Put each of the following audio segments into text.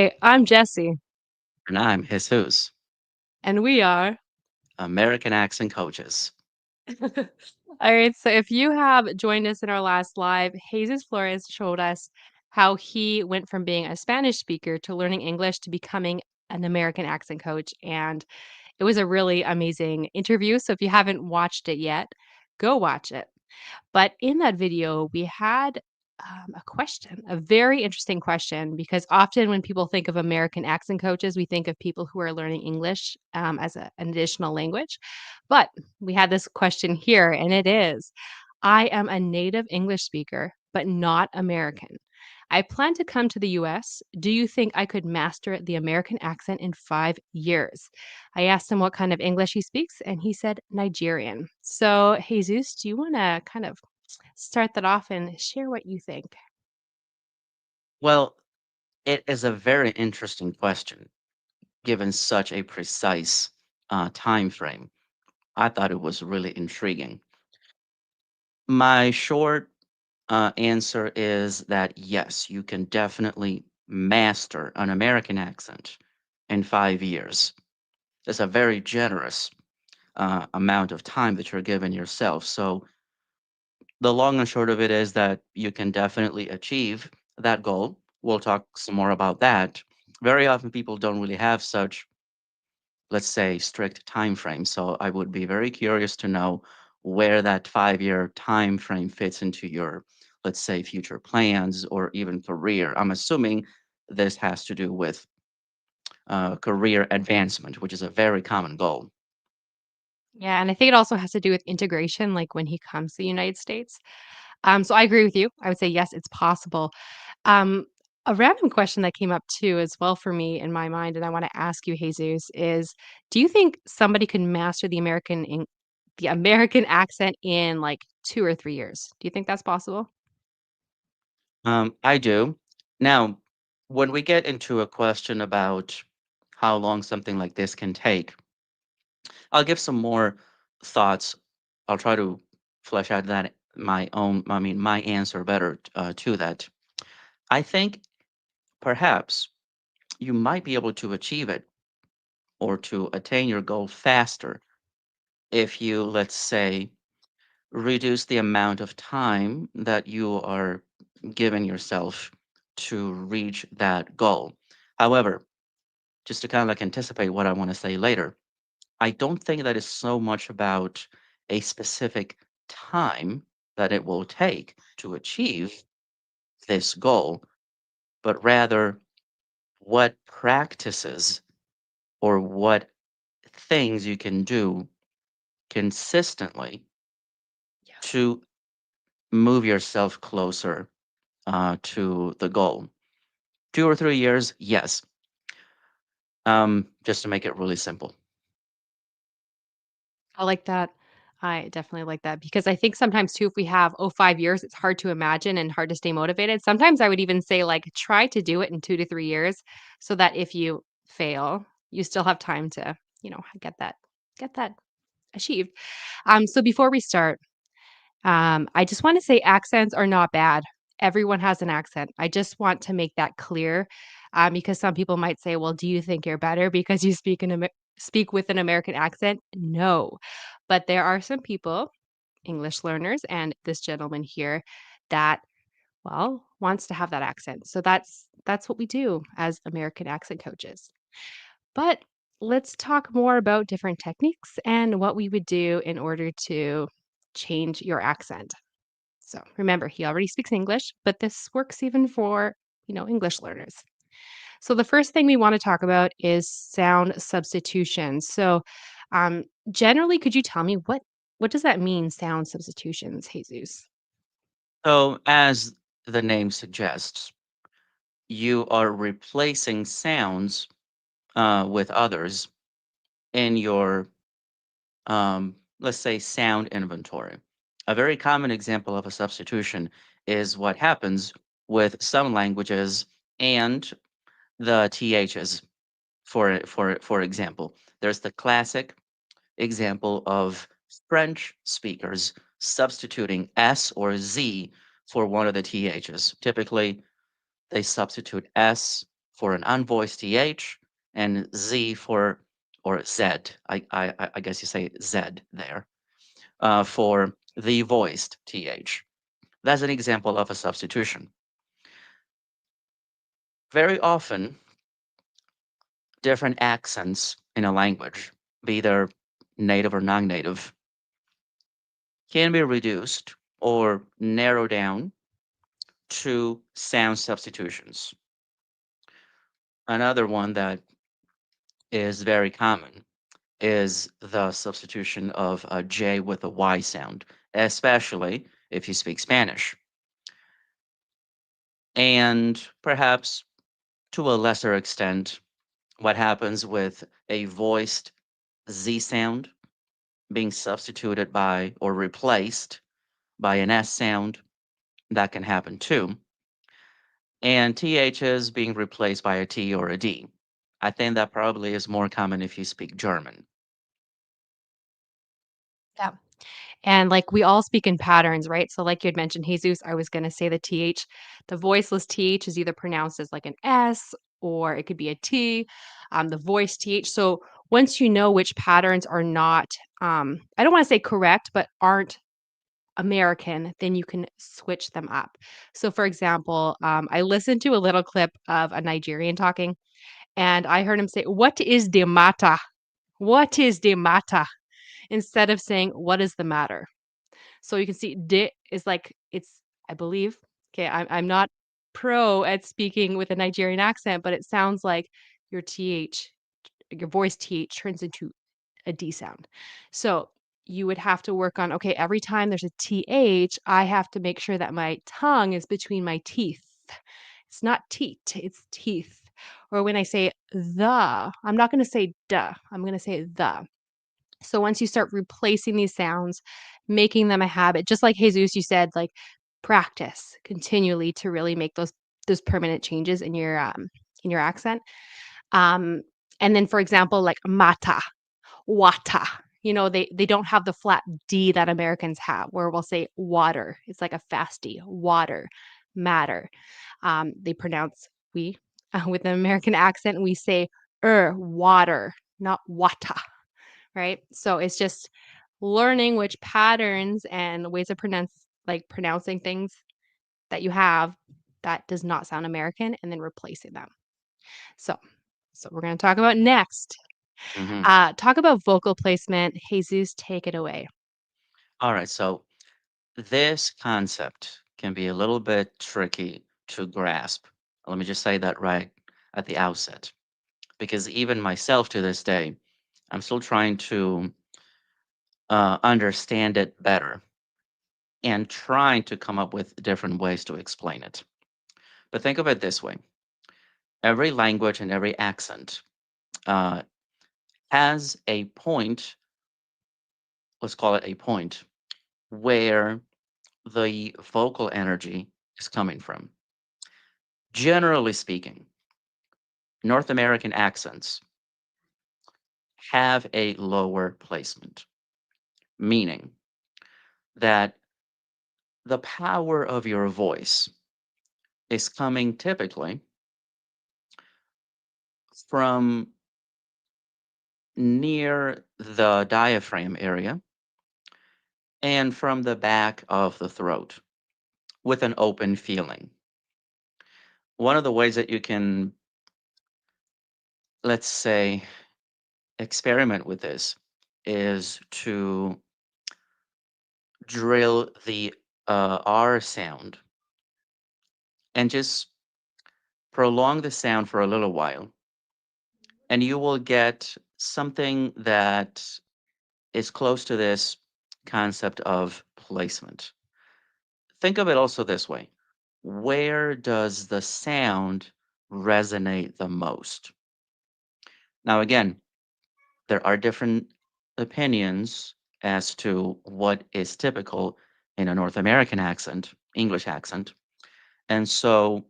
Hey, I'm Jessie, And I'm Jesus, and we are. American accent coaches. All right, so if you have joined us in our last live, Jesus Flores showed us how he went from being a Spanish speaker to learning English to becoming an American accent coach. And it was a really amazing interview. So if you haven't watched it yet, go watch it. But in that video, we had a question, a very interesting question, because often when people think of American accent coaches, we think of people who are learning English as an additional language. But we had this question here, and it is I am a native English speaker, but not American. I plan to come to the US. Do you think I could master the American accent in 5 years? I asked him what kind of English he speaks, and he said Nigerian. So, Jesus, do you want to kind of start that off and share what you think? Well, it is a very interesting question given such a precise time frame. I thought it was really intriguing. My short answer is that yes, you can definitely master an American accent in 5 years. It's a very generous amount of time that you're giving yourself. So the long and short of it is that you can definitely achieve that goal. We'll talk some more about that. Very often people don't really have such, let's say, strict time frame. So I would be very curious to know where that 5-year time frame fits into your, let's say, future plans or even career. I'm assuming this has to do with career advancement, which is a very common goal. Yeah, and I think it also has to do with integration, like when he comes to the United States. So I agree with you. I would say yes, it's possible. Um, a random question that came up too, as well for me in my mind, and I want to ask you, Jesus, is: do you think somebody can master the American accent in like 2 or 3 years? Do you think that's possible? I do. Now, when we get into a question about how long something like this can take, I'll give some more thoughts. I'll try to flesh out that my answer better to that. I think perhaps you might be able to achieve it or to attain your goal faster if you, let's say, reduce the amount of time that you are giving yourself to reach that goal. However, just to kind of like anticipate what I want to say later, I don't think that is so much about a specific time that it will take to achieve this goal, but rather what practices or what things you can do consistently Yeah. to move yourself closer to the goal. 2 or 3 years, yes. Just to make it really simple. I like that. I definitely like that because I think sometimes too, if we have, 5 years, it's hard to imagine and hard to stay motivated. Sometimes I would even say, like, try to do it in 2 to 3 years so that if you fail, you still have time to, get that achieved. So before we start, I just want to say accents are not bad. Everyone has an accent. I just want to make that clear because some people might say, "Well, do you think you're better because you speak with an American accent?" No, but there are some people, English learners, and this gentleman here, that wants to have that accent. So that's what we do as American accent coaches. But let's talk more about different techniques and what we would do in order to change your accent. So remember, he already speaks English, but this works even for, English learners. So the first thing we want to talk about is sound substitution. So generally, could you tell me what does that mean, sound substitutions, Jesus? So, as the name suggests, you are replacing sounds with others in your, let's say, sound inventory. A very common example of a substitution is what happens with some languages and the THs. For example, there's the classic example of French speakers substituting S or Z for one of the THs. Typically, they substitute S for an unvoiced th, and z for or z. I guess you say z there for the voiced th. That's an example of a substitution. Very often, different accents in a language, be they native or non-native, can be reduced or narrowed down to sound substitutions. Another one that is very common is the substitution of a J with a Y sound, especially if you speak Spanish. And perhaps to a lesser extent, what happens with a voiced Z sound being substituted by or replaced by an S sound, that can happen too. And THs being replaced by a T or a D. I think that probably is more common if you speak German. Yeah. And, like, we all speak in patterns, right? So, like you had mentioned, Jesus, I was gonna say the TH. The voiceless TH is either pronounced as, like, an S or it could be a T, the voiced TH. So, once you know which patterns are not, I don't wanna say correct, but aren't American, then you can switch them up. So, for example, I listened to a little clip of a Nigerian talking, and I heard him say, "What is the matter? What is the matter?" Instead of saying, "What is the matter?" So you can see "de" is like it's I believe okay, I'm not pro at speaking with a Nigerian accent, but it sounds like your TH, your voice TH turns into a D sound. So you would have to work on, okay, every time there's a TH, I have to make sure that my tongue is between my teeth. It's not teat, it's teeth. Or when I say the, I'm not going to say duh, I'm going to say the. So once you start replacing these sounds, making them a habit, just like Jesus, you said, like practice continually to really make those permanent changes in your accent. Um, and then, for example, like mata, wata. You know, they don't have the flat D that Americans have, where we'll say water. It's like a fast D, water, matter. They pronounce we with an American accent. We say water, not wata, right? So it's just learning which patterns and ways of pronouncing things that you have that does not sound American and then replacing them. So we're going to talk about next. Mhm. Talk about vocal placement. Jesus, take it away. All right, so this concept can be a little bit tricky to grasp. Let me just say that right at the outset, because even myself to this day, I'm still trying to understand it better and trying to come up with different ways to explain it. But think of it this way: every language and every accent uh, has a point, let's call it a point, where the vocal energy is coming from. Generally speaking, North American accents have a lower placement, meaning that the power of your voice is coming typically from near the diaphragm area and from the back of the throat with an open feeling. One of the ways that you can, let's say, experiment with this is to drill the R sound and just prolong the sound for a little while, and you will get something that is close to this concept of placement. Think of it also this way: where does the sound resonate the most? Now, again, there are different opinions as to what is typical in a North American accent, English accent. And so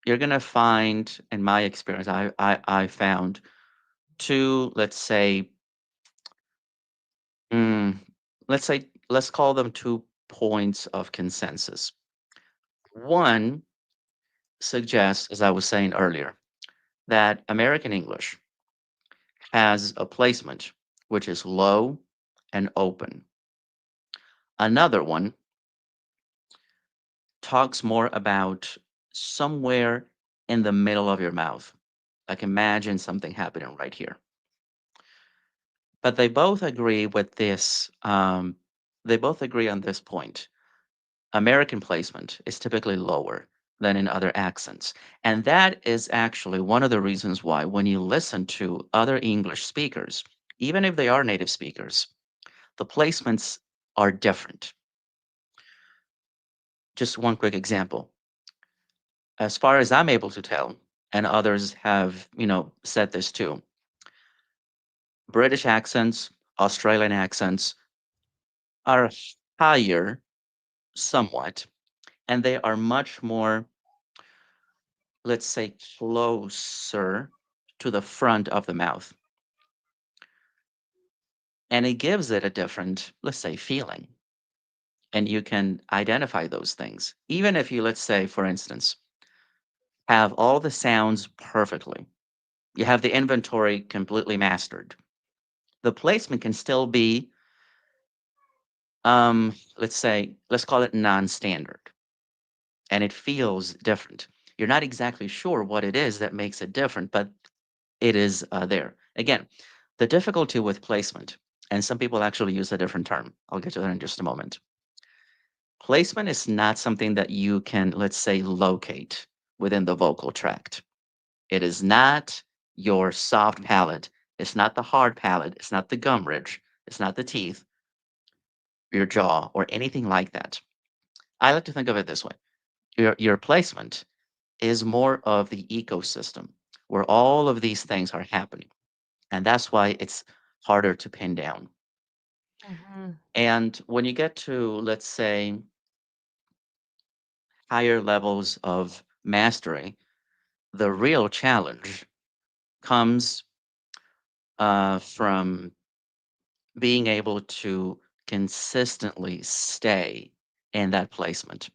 you're going to find, in my experience, I found two, mm, let's call them 2 points of consensus. One suggests, as I was saying earlier, that American English has a placement which is low and open. Another one talks more about somewhere in the middle of your mouth. Like imagine something happening right here. But they both agree with this. They both agree on this point. American placement is typically lower than in other accents. And that is actually one of the reasons why, when you listen to other English speakers, even if they are native speakers, the placements are different. Just one quick example. As far as I'm able to tell, and others have, said this too, British accents, Australian accents are higher somewhat, and they are much more, let's say, closer to the front of the mouth. And it gives it a different, let's say, feeling. And you can identify those things. Even if you, let's say, for instance, have all the sounds perfectly, you have the inventory completely mastered. The placement can still be, let's say, let's call it non standard. And it feels different. You're not exactly sure what it is that makes it different, but it is there. Again, the difficulty with placement, and some people actually use a different term. I'll get to that in just a moment. Placement is not something that you can, let's say, locate within the vocal tract. It is not your soft palate. It's not the hard palate. It's not the gum ridge. It's not the teeth, your jaw, or anything like that. I like to think of it this way. Your placement is more of the ecosystem where all of these things are happening. And that's why it's harder to pin down. Mhm. And when you get to, let's say, higher levels of mastery, the real challenge comes from being able to consistently stay in that placement.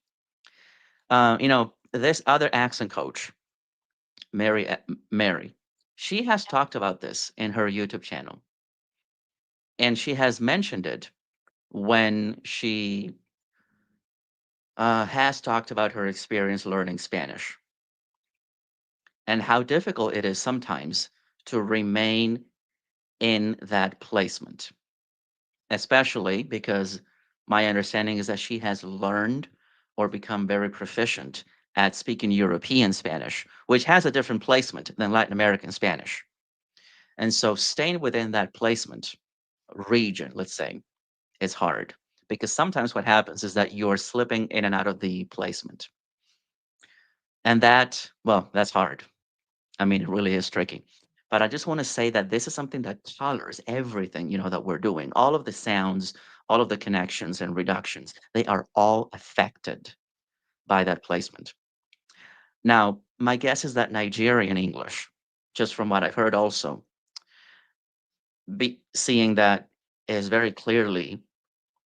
This other accent coach, Mary, she has talked about this in her YouTube channel, and she has mentioned it when she has talked about her experience learning Spanish and how difficult it is sometimes to remain in that placement, especially because my understanding is that she has learned or become very proficient at speaking European Spanish, which has a different placement than Latin American Spanish. And so staying within that placement region, let's say, is hard because sometimes what happens is that you're slipping in and out of the placement. And that, well, that's hard. I mean, it really is tricky. But I just want to say that this is something that colors everything, that we're doing. All of the sounds, all of the connections and reductions, they are all affected by that placement. Now, my guess is that Nigerian English, just from what I've heard also, seeing that is very clearly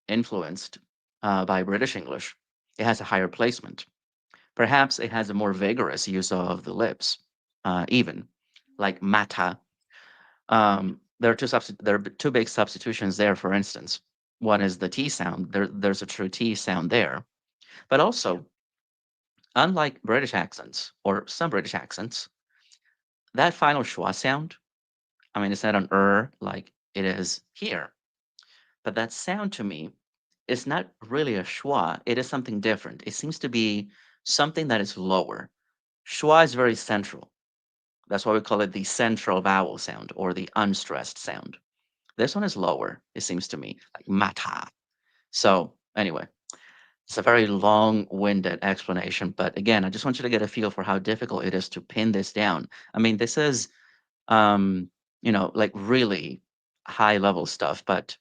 influenced by British English, it has a higher placement. Perhaps it has a more vigorous use of the lips, even like mata. There are two big substitutions there. For instance, one is the T sound. There's a true T sound there, but Yeah. also, unlike British accents or some British accents, that final schwa sound. I mean, it's not an like it is here, but that sound to me is not really a schwa. It is something different. It seems to be something that is lower. Schwa is very central. That's why we call it the central vowel sound or the unstressed sound. This one is lower, it seems to me, like mata. So, anyway, it's a very long winded explanation. But again, I just want you to get a feel for how difficult it is to pin this down. I mean, this is, like really high level stuff, but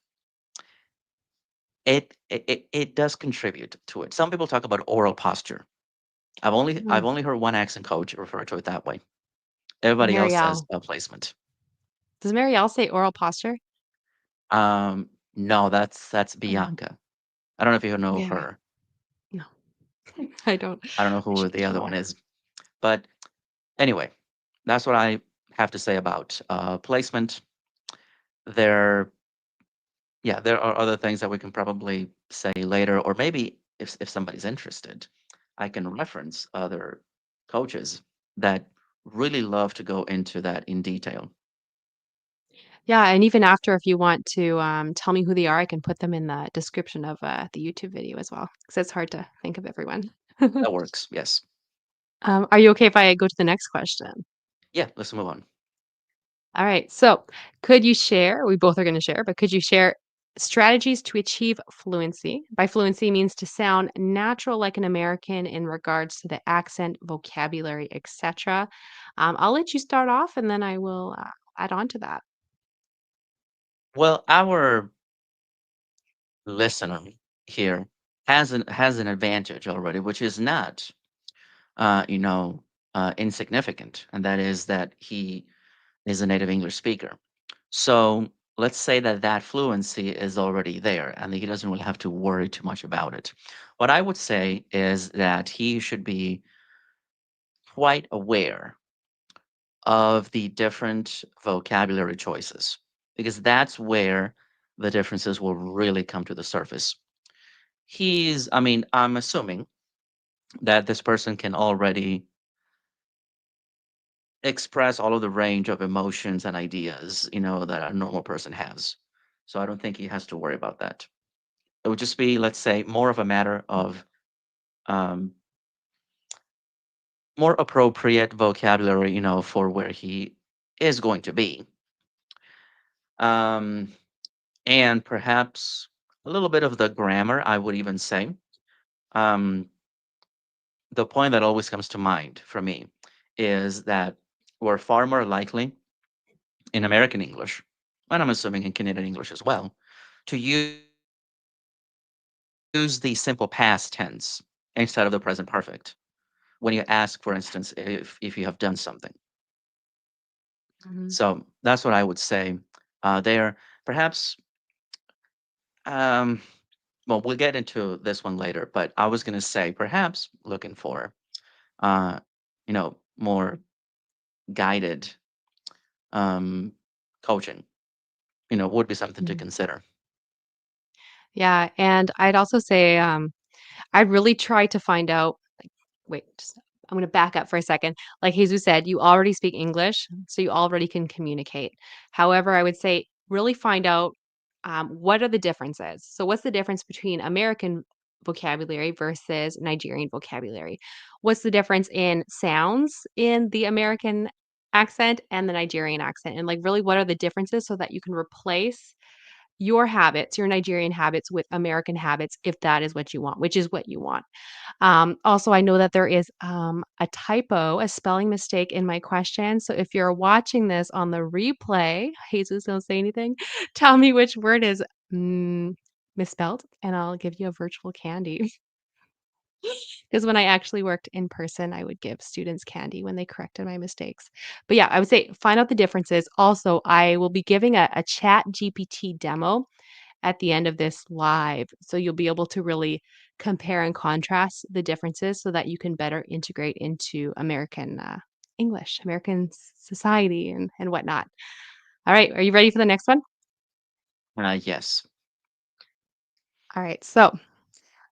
it does contribute to it. Some people talk about oral posture. I've Mhm. only heard one accent coach refer to it that way. Everybody else says Marielle. placement. Does Marielle say oral posture? No, that's Oh, Bianca. I don't know if you know Mary. her. No, I don't. I don't know I who should the get to other know one her. is. But anyway, that's what I have to say about placement. There, yeah, there are other things that we can probably say later, or maybe if somebody's interested, I can reference other coaches that really love to go into that in detail. Yeah, and even after, if you want to, tell me who they are, I can put them in the description of, the YouTube video as well, because it's hard to think of everyone. That works. Yes. Are you okay if I go to the next question? Yeah. Let's move on. All right. So, could you share? We both are going to share, but could you share strategies to achieve fluency? By fluency means to sound natural like an American in regards to the accent, vocabulary, etc. I'll let you start off, and then I will add on to that. Well, our listener here has an advantage already, which is not you know insignificant, and that is that he is a native English speaker. So let's say that that fluency is already there, and he doesn't really have to worry too much about it. What I would say is that he should be quite aware of the different vocabulary choices, because that's where the differences will really come to the surface. I mean, I'm assuming that this person can already express all of the range of emotions and ideas, that a normal person has. So I don't think he has to worry about that. It would just be, let's say, more of a matter of um, more appropriate vocabulary, for where he is going to be. Um, and perhaps a little bit of the grammar, I would even say. Um, the point that always comes to mind for me is that we're far more likely in American English, and I'm assuming in Canadian English as well, to use the simple past tense instead of the present perfect when you ask, for instance, if you have done something. Mhm. So that's what I would say there. Perhaps, um, well, we'll get into this one later, but I was going to say perhaps looking for, more guided um, coaching, would be something to Mhm. consider. Yeah, and I'd also say, I'd really try to find out wait, just I'm gonna back up for a second. Like Jesus said, you already speak English, so you already can communicate. However, I would say really find out what are the differences. So, what's the difference between American vocabulary versus Nigerian vocabulary? What's the difference in sounds in the American accent and the Nigerian accent? And like, really, what are the differences so that you can replace your habits, your Nigerian habits with American habits if that is what you want, which is what you want. Also, I know that there is a typo, a spelling mistake in my question. So if you're watching this on the replay, Jesus, don't say anything. Tell me which word is misspelled, and I'll give you a virtual candy. Because when I actually worked in person, I would give students candy when they corrected my mistakes. But yeah, I would say find out the differences. Also, I will be giving a chat GPT demo at the end of this live. So you'll be able to really compare and contrast the differences so that you can better integrate into American English, American society, and whatnot. All right. Are you ready for the next one? Yes. All right. So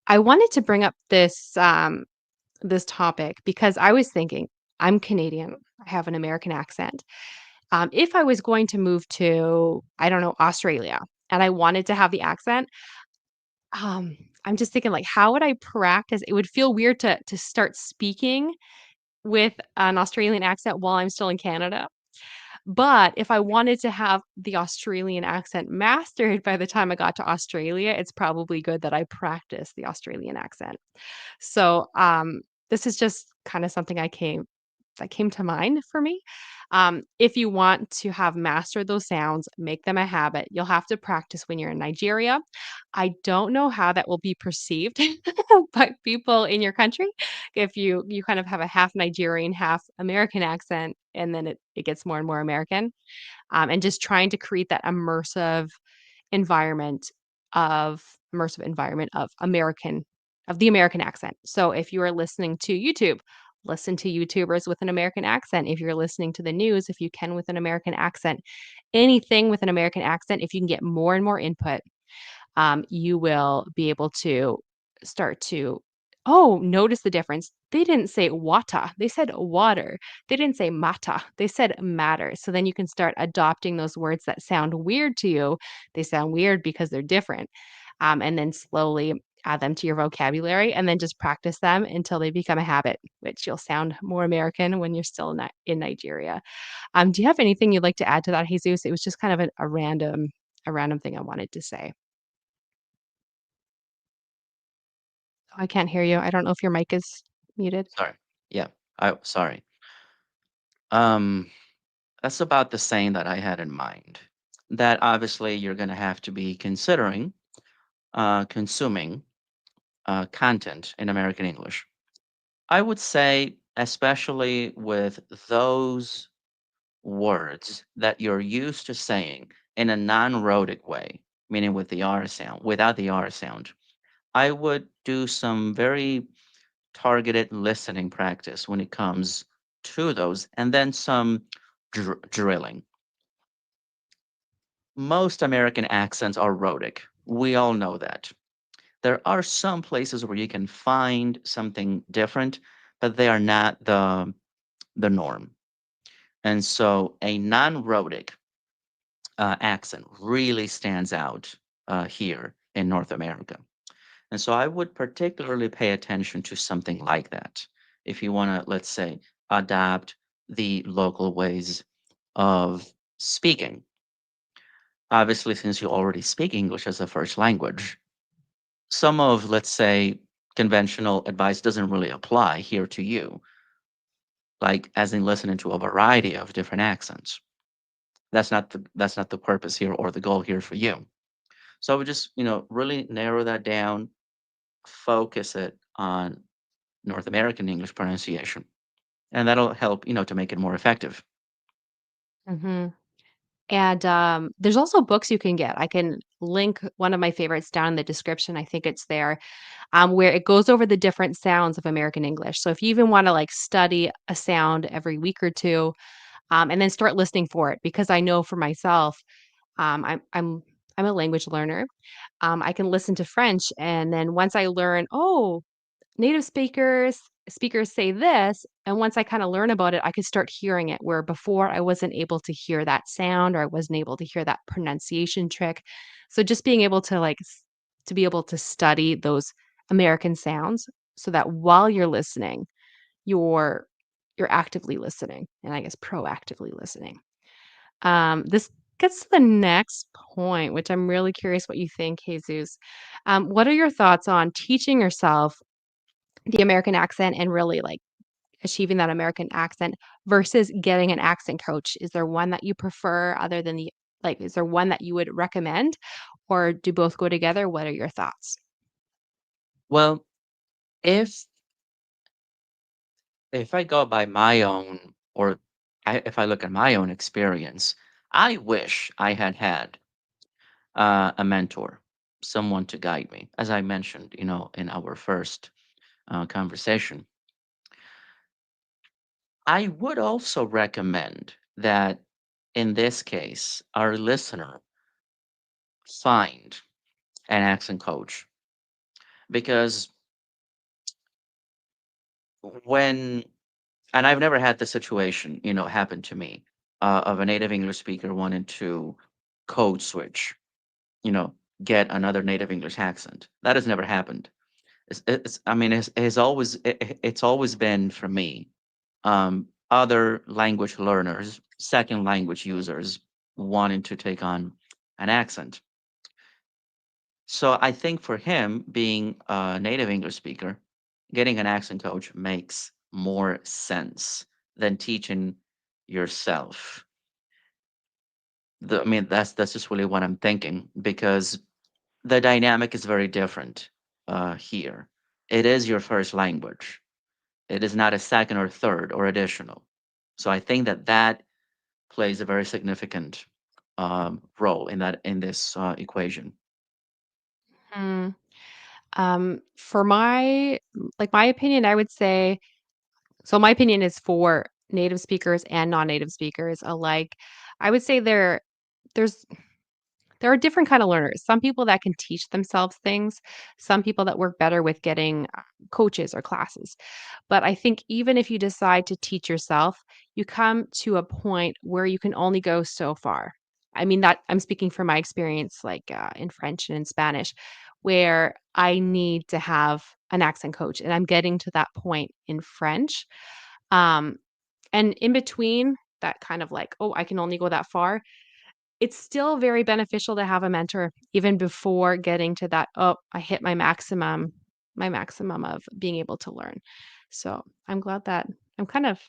I wanted to bring up this topic because I was thinking I'm Canadian. I have an American accent. If I was going to move to, I don't know, Australia, and I wanted to have the accent, Um, I'm just thinking, like, how would I practice? It would feel weird to start speaking with an Australian accent while I'm still in Canada. But if I wanted to have the Australian accent mastered by the time I got to Australia, it's probably good that I practice the Australian accent. So, this is just kind of something that came to mind for me. If you want to have mastered those sounds, make them a habit. You'll have to practice when you're in Nigeria. I don't know how that will be perceived by people in your country if you kind of have a half Nigerian, half American accent, and then it gets more and more American. And just trying to create that environment immersive environment of the American accent. So if you are listening to YouTube, listen to YouTubers with an American accent. If you're listening to the news, if you can with an American accent, anything with an American accent, if you can get more and more input, you will be able to start to, oh, notice the difference. They didn't say wata, they said water. They didn't say mata, they said matter. So then you can start adopting those words that sound weird to you. They sound weird because they're different. And then slowly add them to your vocabulary and then just practice them until they become a habit, which you'll sound more American when you're still in Nigeria. Do you have anything you'd like to add to that, Jesus? It was just kind of a random thing I wanted to say. I can't hear you. I don't know if your mic is muted. Sorry. Yeah. Sorry. Um, that's about the same that I had in mind. That obviously you're going to have to be considering consuming content in American English. I would say, especially with those words that you're used to saying in a non-rhotic way, meaning with the R sound, without the R sound, I would do some very targeted listening practice when it comes to those, and then some drilling. Most American accents are rhotic. We all know that. There are some places where you can find something different, but they are not the norm. And so a non-rhotic accent really stands out here in North America. And so I would particularly pay attention to something like that. If you want to, let's say, adapt the local ways of speaking. Obviously, since you already speak English as a first language, some of, let's say, conventional advice doesn't really apply here to you, like as in listening to a variety of different accents. That's not the purpose here or the goal here for you. So I would just, really narrow that down, focus it on North American English pronunciation, and that'll help, to make it more effective. Mhm. And, there's also books you can get. I can link one of my favorites down in the description, I think it's there, where it goes over the different sounds of American English. So if you even wanna, like, study a sound every week or 2, and then start listening for it, because I know for myself, um, I'm I'm I'm a language learner. I can listen to French, and then once I learn, "Oh, native speakers say this," and once I kinda learn about it, I could start hearing it, where before I wasn't able to hear that sound or I wasn't able to hear that pronunciation trick. So just being able to, like, to be able to study those American sounds so that while you're listening, you're you're actively listening, and I guess proactively listening. This gets to the next point, which I'm really curious what you think, Jesus. What are your thoughts on teaching yourself the American accent and really, like, achieving that American accent versus getting an accent coach? Is there one that you prefer other than is there one that you would recommend, or do both go together? What are your thoughts? Well, if if I go by my own, or if I look at my own experience, I wish I had had a mentor, someone to guide me. As I mentioned, in our first conversation, I would also recommend that in this case, our listener find an accent coach, because when, and I've never had the situation, happen to me, of a native English speaker wanting to code switch, you know, get another native English accent. That has never happened. I mean, it's always been for me, other language learners, second language users wanting to take on an accent. So I think for him, being a native English speaker, getting an accent coach makes more sense than teaching yourself. I mean, that's just really what I'm thinking, because the dynamic is very different here. It is your first language. It is not a second or third or additional. So I think that plays a very significant role in this equation. For my opinion, I would say So my opinion is for native speakers and non-native speakers alike. I would say there's there are different kind of learners. Some people that can teach themselves things, some people that work better with getting coaches or classes. But I think even if you decide to teach yourself, you come to a point where you can only go so far. I mean, that I'm speaking from my experience, like in French and in Spanish, where I need to have an accent coach, and I'm getting to that point in French. Um, and in between that kind of like, oh, I can only go that far, it's still very beneficial to have a mentor even before getting to that, "Oh, I hit my maximum of being able to learn." So, I'm glad that I'm kind of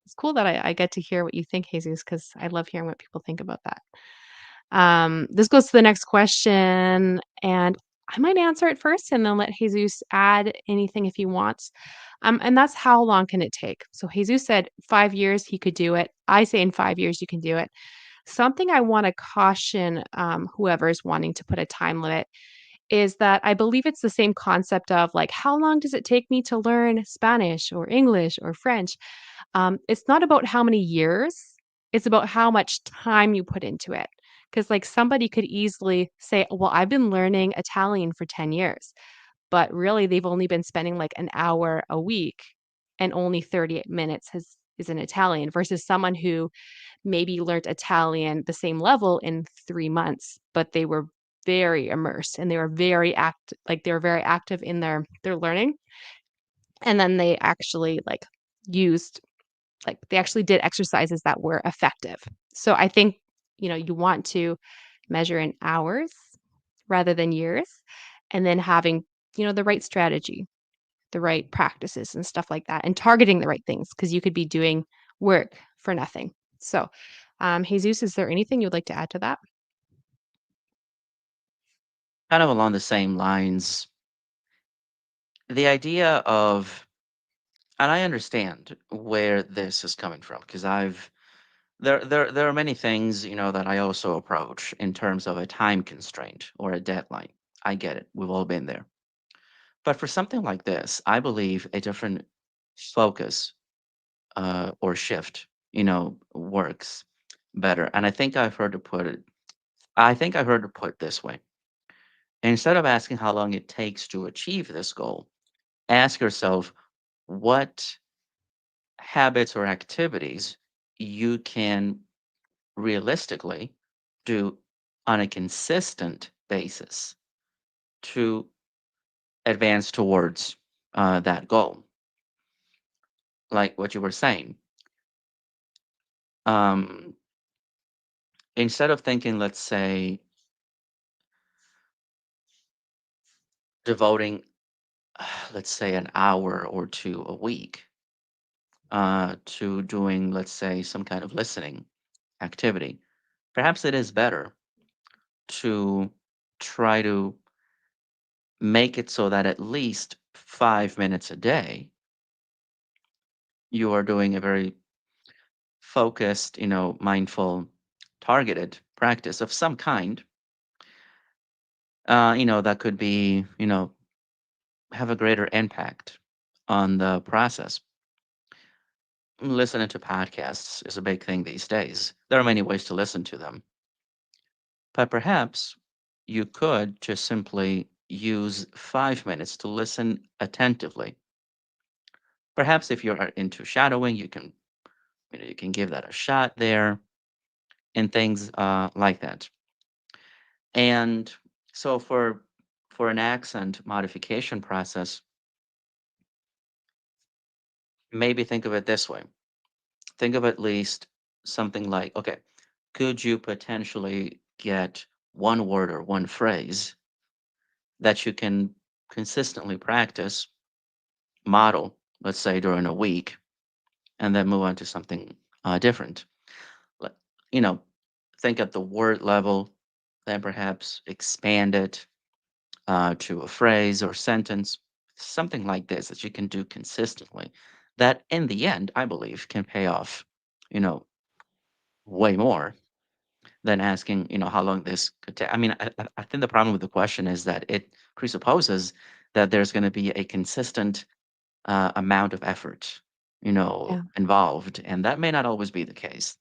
it's cool that I get to hear what you think, Jesus, because I love hearing what people think about that. This goes to the next question, and I might answer it first and then let Jesus add anything if he wants. And that's how long can it take? So Jesus said 5 years he could do it. I say in 5 years you can do it. Something I wanna caution, whoever's wanting to put a time limit is that I believe it's the same concept of, like, how long does it take me to learn Spanish or English or French? It's not about how many years, it's about how much time you put into it. Because like, somebody could easily say, "Well, I've been learning Italian for 10 years," but really they've only been spending, like, an hour a week, and only 38 minutes has is in Italian versus someone who maybe learned Italian the same level in 3 months, but they were very immersed and they were they were very active in their learning, and then they actually, used they actually did exercises that were effective. So I think, you want to measure in hours rather than years, and then having, the right strategy, the right practices and stuff like that, and targeting the right things because you could be doing work for nothing. So, Jesus, is there anything you'd like to add to that? Kind of along the same lines, the idea of, and I understand where this is coming from because there are many things, that I also approach in terms of a time constraint or a deadline. I get it. We've all been there. But for something like this, I believe a different focus or shift, works better. And I think I've heard it put this way. Instead of asking how long it takes to achieve this goal, ask yourself what habits or activities you can realistically do on a consistent basis to advance towards that goal. Like what you were saying. Um, Instead of thinking, let's say, devoting, let's say, an hour or two a week to doing, let's say, some kind of listening activity, perhaps it is better to try to make it so that at least 5 minutes a day you are doing a very focused, mindful, targeted practice of some kind, that could be, have a greater impact on the process. Listening to podcasts is a big thing these days. There are many ways to listen to them, but perhaps you could just simply use 5 minutes to listen attentively. Perhaps if you're into shadowing, you can give that a shot there and things like that. And so for an accent modification process, maybe think of it this way. Think of at least something like, okay, could you potentially get one word or one phrase that you can consistently practice, model, let's say during a week, and then move on to something different? Like, you know, think at the word level, then perhaps expand it to a phrase or sentence, something like this that you can do consistently. That in the end, I believe, can pay off, you know, way more than asking, how long this could take. I mean, I think the problem with the question is that it presupposes that there's going to be a consistent amount of effort, Yeah. involved, and that may not always be the case.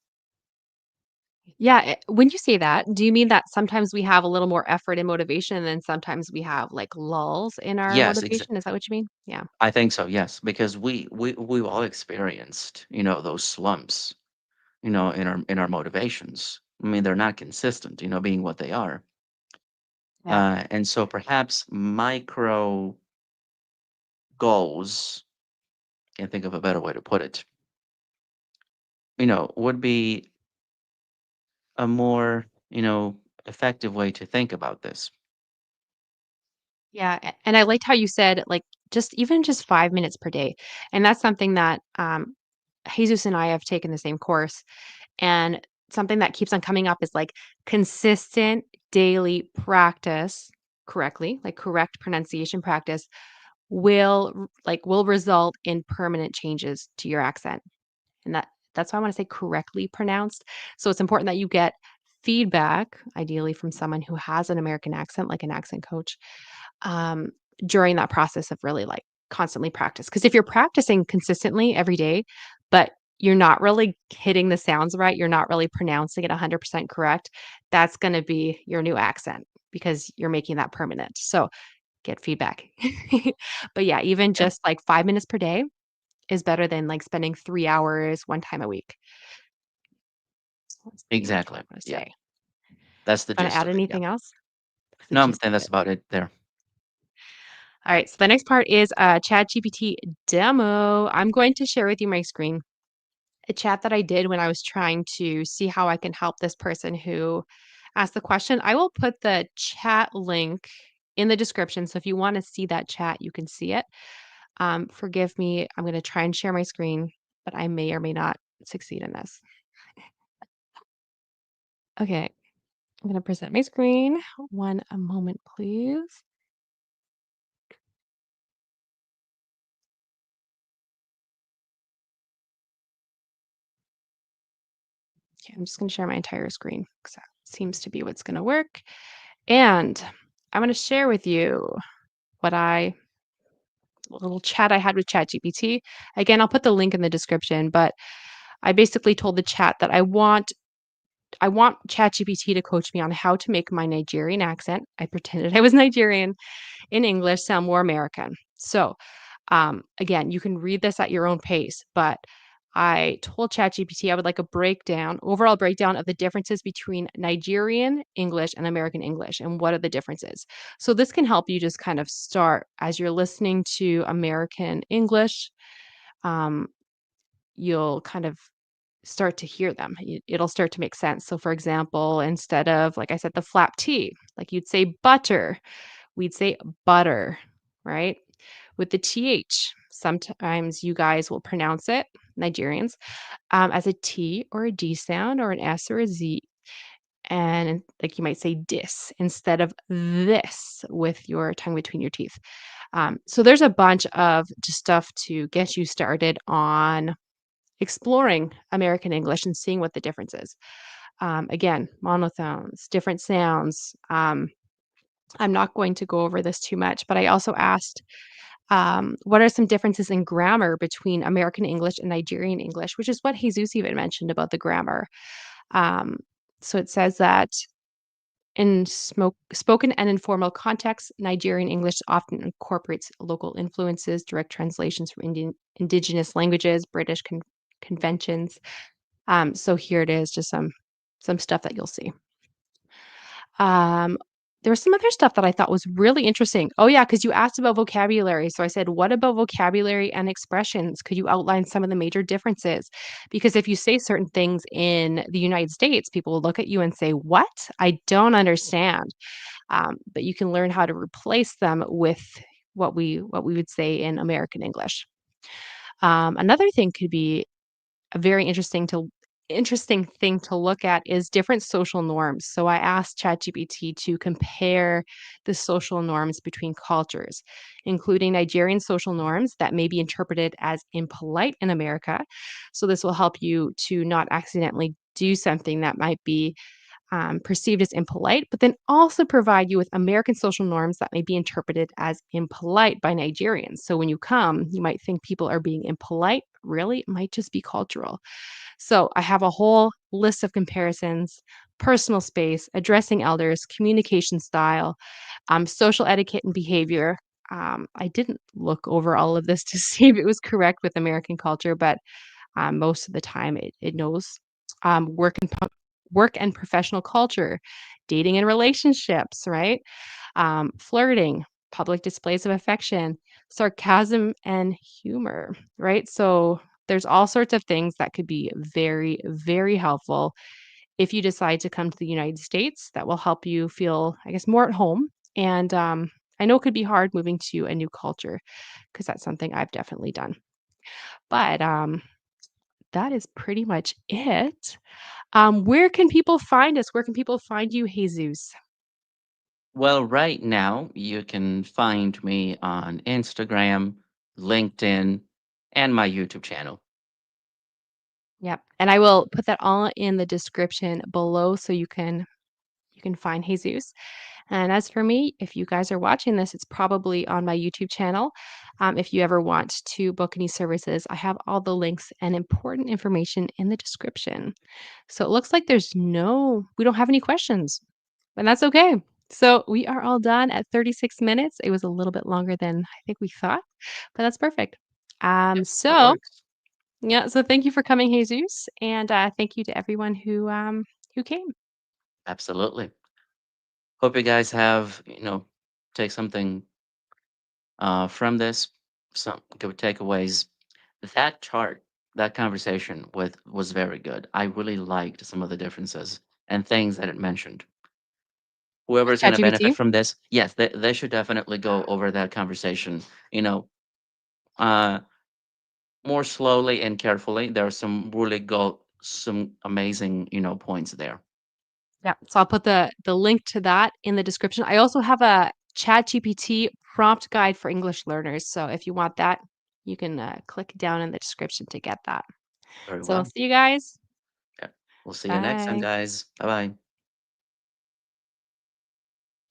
Yeah, when you say that, do you mean that sometimes we have a little more effort and motivation, and then sometimes we have, like, lulls in our Yes, motivation? Is that what you mean? Yeah. I think so, yes, because we've all experienced, those slumps, in our motivations. I mean, they're not consistent, being what they are. Yeah. And so perhaps micro goals, can't think of a better way to put it, would be a more, effective way to think about this. Yeah, and I liked how you said, like, just 5 minutes per day, and that's something that, Jesus and I have taken the same course, and something that keeps on coming up is, like, consistent daily practice correctly, like, correct pronunciation practice will result in permanent changes to your accent, and that's why I wanna say correctly pronounced. So it's important that you get feedback, ideally from someone who has an American accent, like an accent coach, um, during that process of really, like, constantly practice. Because if you're practicing consistently every day, but you're not really hitting the sounds right, you're not really pronouncing it 100% correct, that's gonna be your new accent because you're making that permanent. So, get feedback. But, yeah, even Yeah, just, like, 5 minutes per day is better than, like, spending 3 hours 1 time a week. So let's see, what do I exactly. wanna Yeah, say? that's the Wanna gist add of it. Yeah. anything else? That's the No, gist then of that's it. about it there. Alright, so the next part is a ChatGPT demo. I'm going to share with you my screen, a chat that I did when I was trying to see how I can help this person who asked the question. I will put the chat link in the description, so if you wanna see that chat, you can see it. Forgive me, I'm gonna try and share my screen, but I may or may not succeed in this. Okay, I'm gonna present my screen. A moment, please. Okay, I'm just gonna share my entire screen because that seems to be what's gonna work. And I'm gonna share with you what I a little chat I had with ChatGPT. Again, I'll put the link in the description, but I basically told the chat that I want ChatGPT to coach me on how to make my Nigerian accent. I pretended I was Nigerian in English sound more American. So, again, you can read this at your own pace, but I told ChatGPT I would like a overall breakdown of the differences between Nigerian English and American English and what are the differences. So this can help you just kind of start as you're listening to American English. Um, you'll kind of start to hear them. It'll start to make sense. So, for example, instead of, like I said, the flap T, like you'd say butter, we'd say butter, right? With the TH, sometimes you guys will pronounce it, Nigerians, as a T or a D sound or an S or a Z. And like you might say dis instead of this with your tongue between your teeth. So there's a bunch of just stuff to get you started on exploring American English and seeing what the difference is. Again, monothones, different sounds. I'm not going to go over this too much, but I also asked, what are some differences in grammar between American English and Nigerian English, which is what Jesus even mentioned about the grammar. Um, so it says that in spoken and informal contexts, Nigerian English often incorporates local influences, direct translations from indigenous languages, British conventions. So here it is, just some stuff that you'll see. Um, there was some other stuff that I thought was really interesting. Oh yeah, because you asked about vocabulary. So I said, what about vocabulary and expressions? Could you outline some of the major differences? Because if you say certain things in the United States, people will look at you and say, "What? I don't understand." But you can learn how to replace them with what we would say in American English. Another thing could be a very interesting thing to look at is different social norms. So I asked ChatGPT to compare the social norms between cultures, including Nigerian social norms that may be interpreted as impolite in America. So this will help you to not accidentally do something that might be perceived as impolite, but then also provide you with American social norms that may be interpreted as impolite by Nigerians. So when you come, you might think people are being impolite really might just be cultural. So I have a whole list of comparisons: personal space, addressing elders, communication style, social etiquette and behavior. I didn't look over all of this to see if it was correct with American culture, but most of the time it knows. Work and professional culture, dating and relationships, right? Flirting, public displays of affection, sarcasm and humor, right? So there's all sorts of things that could be very, very helpful if you decide to come to the United States. That will help you feel, I guess, more at home. And I know it could be hard moving to a new culture because that's something I've definitely done. But that is pretty much it. Where can people find us? Where can people find you, Jesus? Well, right now, you can find me on Instagram, LinkedIn, and my YouTube channel. Yep. And I will put that all in the description below so you can find Jesus. And as for me, if you guys are watching this, it's probably on my YouTube channel. If you ever want to book any services, I have all the links and important information in the description. So it looks like we don't have any questions, and that's okay. So we are all done at 36 minutes. It was a little bit longer than I think we thought, but that's perfect. Yep, that So works. yeah, so thank you for coming, Jesus, and thank you to everyone who came. Absolutely. Hope you guys have, take something from this, some good takeaways. That chart, that conversation was very good. I really liked some of the differences and things that it mentioned. With Whoever's going to benefit ChatGPT. from this, yes, they should definitely go over that conversation, you know, uh, more slowly and carefully. There are some amazing, points there. Yeah, so I'll put the link to that in the description. I also have a ChatGPT prompt guide for English learners, so if you want that, you can, click down in the description to get that. Very So well. see you guys. Yeah. We'll see you next time, Bye. guys. Bye bye.